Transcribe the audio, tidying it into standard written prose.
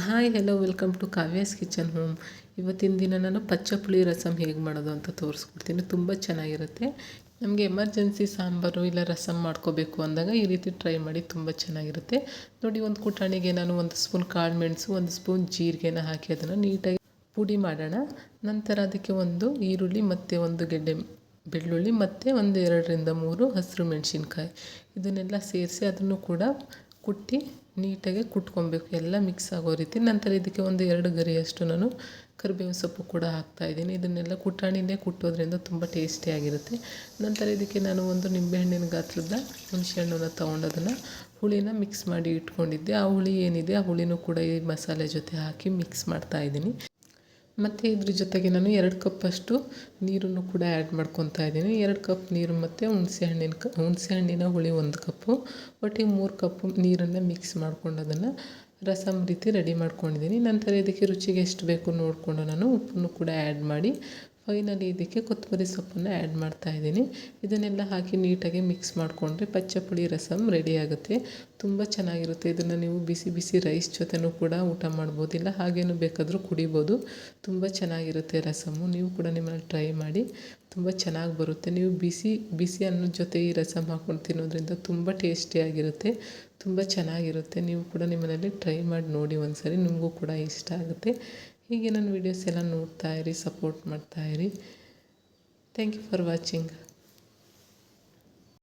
Hi hello welcome to Kavya's kitchen home. ಇವತ್ತಿನ ದಿನ ನಾನು ಪಚ್ಚಪುಳಿ ರಸಮ್ ಹೇಗೆ ಮಾಡೋದು ಅಂತ ತೋರಿಸ್ಕೊಡ್ತೀನಿ. ತುಂಬ ಚೆನ್ನಾಗಿರುತ್ತೆ. ನಮಗೆ ಎಮರ್ಜೆನ್ಸಿ ಸಾಂಬಾರು ಇಲ್ಲ ರಸಮ್ ಮಾಡ್ಕೋಬೇಕು ಅಂದಾಗ ಈ ರೀತಿ ಟ್ರೈ ಮಾಡಿ, ತುಂಬ ಚೆನ್ನಾಗಿರುತ್ತೆ. ನೋಡಿ, ಒಂದು ಕುಟಾಣಿಗೆ ನಾನು 1 ಸ್ಪೂನ್ ಕಾಳು ಮೆಣಸು, 1 ಸ್ಪೂನ್ ಜೀರಿಗೆನ ಹಾಕಿ ಅದನ್ನು ನೀಟಾಗಿ ಪುಡಿ ಮಾಡೋಣ. ನಂತರ ಅದಕ್ಕೆ 1 ಈರುಳ್ಳಿ ಮತ್ತು 1 ಗೆಡ್ಡೆ ಬೆಳ್ಳುಳ್ಳಿ ಮತ್ತು 1 2ರಿಂದ 3 ಹಸಿರು ಮೆಣಸಿನ್ಕಾಯಿ ಇದನ್ನೆಲ್ಲ ಸೇರಿಸಿ ಅದನ್ನು ಕೂಡ ಕುಟ್ಟಿ ನೀಟಾಗಿ ಕುಟ್ಕೊಬೇಕು, ಎಲ್ಲ ಮಿಕ್ಸ್ ಆಗೋ ರೀತಿ. ನಂತರ ಇದಕ್ಕೆ 2 ಗರಿಯಷ್ಟು ನಾನು ಕರಿಬೇವಿನ ಸೊಪ್ಪು ಕೂಡ ಹಾಕ್ತಾಯಿದ್ದೀನಿ. ಇದನ್ನೆಲ್ಲ ಕುಟ್ಟಾಣಿನೇ ಕುಟ್ಟೋದ್ರಿಂದ ತುಂಬ ಟೇಸ್ಟಿಯಾಗಿರುತ್ತೆ. ನಂತರ ಇದಕ್ಕೆ ನಾನು 1 ನಿಂಬೆಹಣ್ಣಿನ ಗಾತ್ರದ ಹುಣಸೆಹಣ್ಣನ್ನು ತೊಗೊಂಡು ಅದನ್ನು ಹುಳಿನ ಮಿಕ್ಸ್ ಮಾಡಿ ಇಟ್ಕೊಂಡಿದ್ದೆ. ಆ ಹುಳಿ ಏನಿದೆ ಆ ಹುಳಿನೂ ಕೂಡ ಈ ಮಸಾಲೆ ಜೊತೆ ಹಾಕಿ ಮಿಕ್ಸ್ ಮಾಡ್ತಾಯಿದ್ದೀನಿ. ಮತ್ತು ಇದ್ರ ಜೊತೆಗೆ ನಾನು 2 ಕಪ್ಪಷ್ಟು ನೀರನ್ನು ಕೂಡ ಆ್ಯಡ್ ಮಾಡ್ಕೊತಾ ಇದ್ದೀನಿ. 2 ಕಪ್ ನೀರು ಮತ್ತು ಹುಣಸೆಹಣ್ಣಿನ ಹುಳಿ 1 ಕಪ್ಪು, ಒಟ್ಟಿಗೆ 3 ಕಪ್ಪು ನೀರನ್ನು ಮಿಕ್ಸ್ ಮಾಡ್ಕೊಂಡು ಅದನ್ನು ರಸಮ್ ರೀತಿ ರೆಡಿ ಮಾಡ್ಕೊಂಡಿದ್ದೀನಿ. ನಂತರ ಇದಕ್ಕೆ ರುಚಿಗೆ ಎಷ್ಟು ಬೇಕು ನೋಡಿಕೊಂಡು ನಾನು ಉಪ್ಪನ್ನು ಕೂಡ ಆ್ಯಡ್ ಮಾಡಿ ಫೈನಲಿ ಇದಕ್ಕೆ ಕೊತ್ತಂಬರಿ ಸೊಪ್ಪನ್ನು ಆ್ಯಡ್ ಮಾಡ್ತಾಯಿದ್ದೀನಿ. ಇದನ್ನೆಲ್ಲ ಹಾಕಿ ನೀಟಾಗಿ ಮಿಕ್ಸ್ ಮಾಡಿಕೊಂಡ್ರೆ ಪಚ್ಚಪುಳಿ ರಸಮ್ ರೆಡಿ ಆಗುತ್ತೆ. ತುಂಬ ಚೆನ್ನಾಗಿರುತ್ತೆ. ಇದನ್ನು ನೀವು ಬಿಸಿ ಬಿಸಿ ರೈಸ್ ಜೊತೆನೂ ಕೂಡ ಊಟ ಮಾಡ್ಬೋದು, ಇಲ್ಲ ಹಾಗೇನು ಬೇಕಾದರೂ ಕುಡಿಬೋದು. ತುಂಬ ಚೆನ್ನಾಗಿರುತ್ತೆ ರಸಮ್ಮು. ನೀವು ಕೂಡ ನಿಮ್ಮಲ್ಲಿ ಟ್ರೈ ಮಾಡಿ, ತುಂಬ ಚೆನ್ನಾಗಿ ಬರುತ್ತೆ. ನೀವು ಬಿಸಿ ಅನ್ನದ ಜೊತೆ ಈ ರಸಮ್ ಹಾಕ್ಕೊಂಡು ತಿನ್ನೋದ್ರಿಂದ ತುಂಬ ಟೇಸ್ಟಿಯಾಗಿರುತ್ತೆ, ತುಂಬ ಚೆನ್ನಾಗಿರುತ್ತೆ. ನೀವು ಕೂಡ ನಿಮ್ಮನೇಲಿ ಟ್ರೈ ಮಾಡಿ ನೋಡಿ ಒಂದ್ಸರಿ, ನಿಮಗೂ ಕೂಡ ಇಷ್ಟ ಆಗುತ್ತೆ. ಹೀಗೆ ನನ್ನ ವೀಡಿಯೋಸ್ ಎಲ್ಲ ನೋಡ್ತಾಯಿರಿ, ಸಪೋರ್ಟ್ ಮಾಡ್ತಾಯಿರಿ. Thank you for watching.